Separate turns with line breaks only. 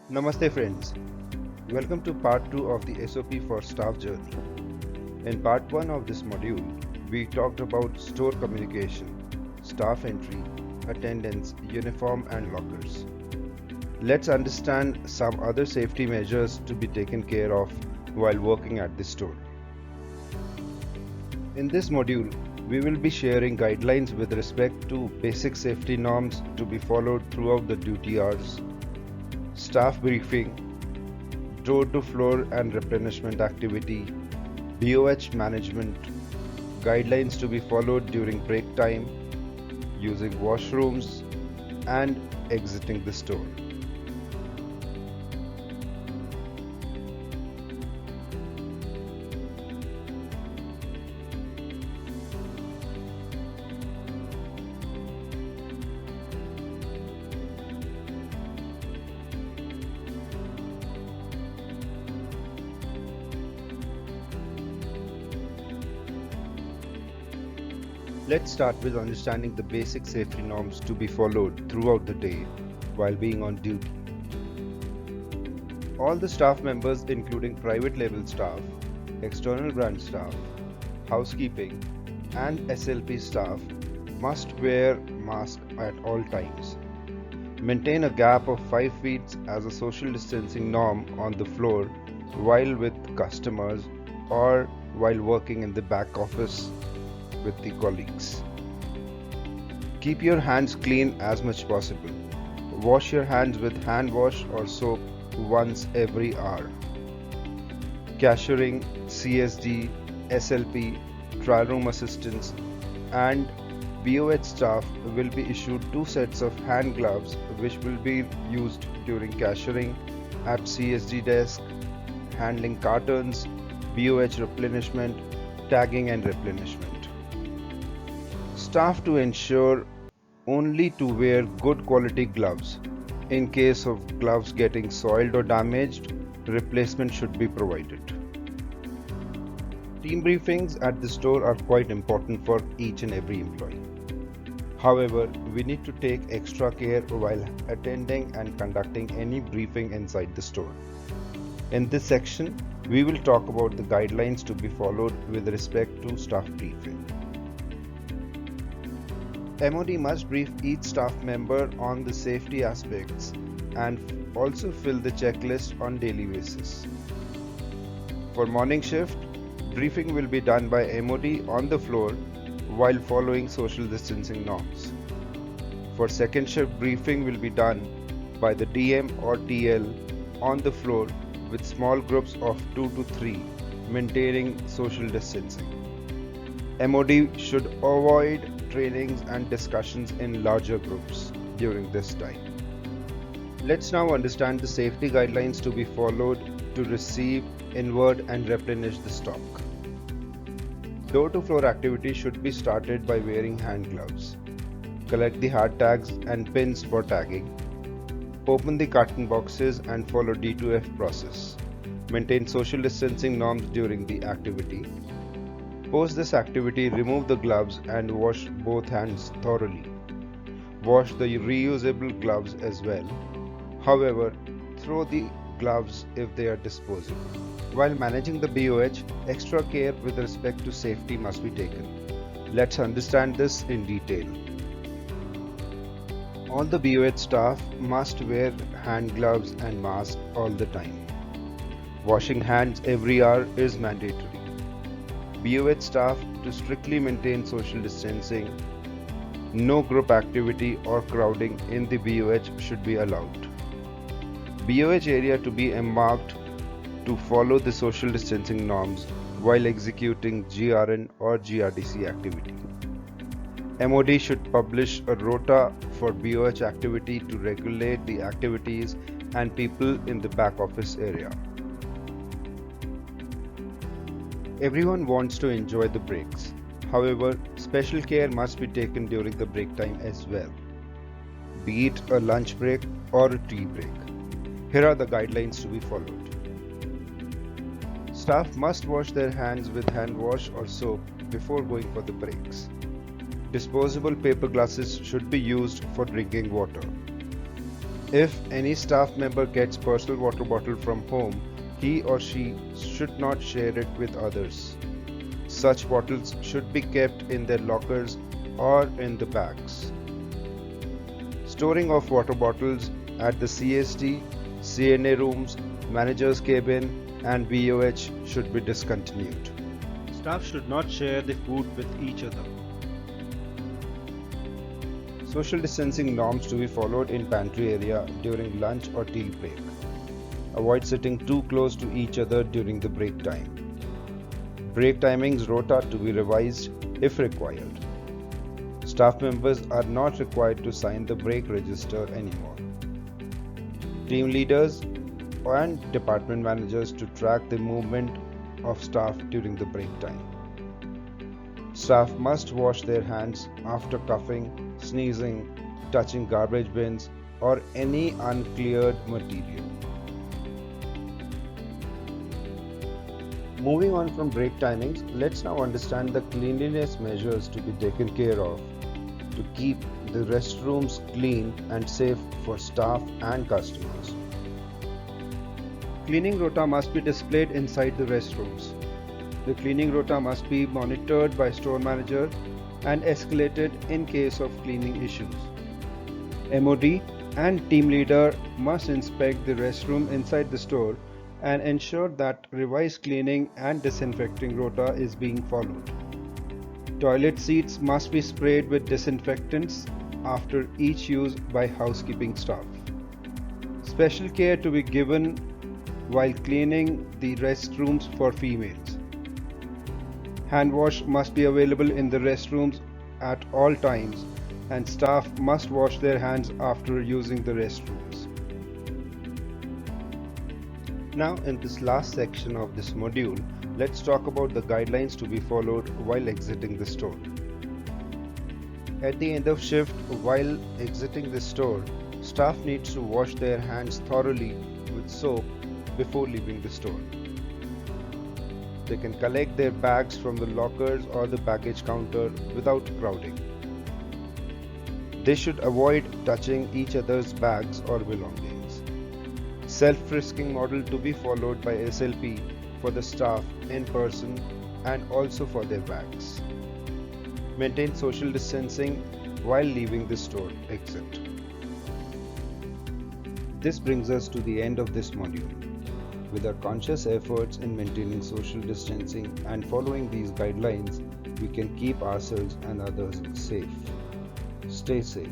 Namaste friends, welcome to part 2 of the SOP for staff journey. In part 1 of this module, we talked about store communication, staff entry, attendance, uniform and lockers. Let's understand some other safety measures to be taken care of while working at the store. In this module, we will be sharing guidelines with respect to basic safety norms to be followed throughout the duty hours, staff briefing, door to floor and replenishment activity, BOH management, guidelines to be followed during break time, using washrooms, and exiting the store. Let's start with understanding the basic safety norms to be followed throughout the day while being on duty. All the staff members, including private label staff, external brand staff, housekeeping, and SLP staff, must wear mask at all times. Maintain a gap of 5 feet as a social distancing norm on the floor while with customers or while working in the back office with the colleagues. Keep your hands clean as much possible. Wash your hands with hand wash or soap once every hour. Cashiering, CSD, SLP, trial room assistants, and BOH staff will be issued 2 sets of hand gloves which will be used during cashiering at CSD desk, handling cartons, BOH replenishment, tagging and replenishment. Staff to ensure only to wear good quality gloves. In case of gloves getting soiled or damaged, replacement should be provided. Team briefings at the store are quite important for each and every employee. However, we need to take extra care while attending and conducting any briefing inside the store. In this section, we will talk about the guidelines to be followed with respect to staff briefing. MOD must brief each staff member on the safety aspects and also fill the checklist on daily basis. For morning shift, briefing will be done by MOD on the floor while following social distancing norms. For second shift, briefing will be done by the DM or TL on the floor with small groups of 2 to 3, maintaining social distancing. MOD should avoid trainings and discussions in larger groups during this time. Let's now understand the safety guidelines to be followed to receive, inward and replenish the stock. Door to floor activity should be started by wearing hand gloves. Collect the hard tags and pins for tagging. Open the carton boxes and follow D2F process. Maintain social distancing norms during the activity. Post this activity, remove the gloves and wash both hands thoroughly. Wash the reusable gloves as well. However, throw the gloves if they are disposable. While managing the BOH, extra care with respect to safety must be taken. Let's understand this in detail. All the BOH staff must wear hand gloves and mask all the time. Washing hands every hour is mandatory. BOH staff to strictly maintain social distancing. No group activity or crowding in the BOH should be allowed. BOH area to be marked to follow the social distancing norms while executing GRN or GRDC activity. MOD should publish a rota for BOH activity to regulate the activities and people in the back office area. Everyone wants to enjoy the breaks. However, special care must be taken during the break time as well, be it a lunch break or a tea break. Here are the guidelines to be followed. Staff must wash their hands with hand wash or soap before going for the breaks. Disposable paper glasses should be used for drinking water. If any staff member gets personal water bottle from home, he or she should not share it with others. Such bottles should be kept in their lockers or in the bags. Storing of water bottles at the CSD, CNA rooms, manager's cabin, and VOH should be discontinued. Staff should not share the food with each other. Social distancing norms to be followed in pantry area during lunch or tea break. Avoid sitting too close to each other during the break time. Break timings rota to be revised if required. Staff members are not required to sign the break register anymore. Team leaders and department managers to track the movement of staff during the break time. Staff must wash their hands after coughing, sneezing, touching garbage bins, or any uncleared material. Moving on from break timings, let's now understand the cleanliness measures to be taken care of to keep the restrooms clean and safe for staff and customers. Cleaning rota must be displayed inside the restrooms. The cleaning rota must be monitored by store manager and escalated in case of cleaning issues. MOD and team leader must inspect the restroom inside the store and ensure that revised cleaning and disinfecting rota is being followed. Toilet seats must be sprayed with disinfectants after each use by housekeeping staff. Special care to be given while cleaning the restrooms for females. Hand wash must be available in the restrooms at all times, and staff must wash their hands after using the restrooms. Now, in this last section of this module, let's talk about the guidelines to be followed while exiting the store. At the end of shift, while exiting the store, staff needs to wash their hands thoroughly with soap before leaving the store. They can collect their bags from the lockers or the baggage counter without crowding. They should avoid touching each other's bags or belongings. Self-frisking model to be followed by SLP for the staff in person and also for their bags. Maintain social distancing while leaving the store exit. This brings us to the end of this module. With our conscious efforts in maintaining social distancing and following these guidelines, we can keep ourselves and others safe. Stay safe.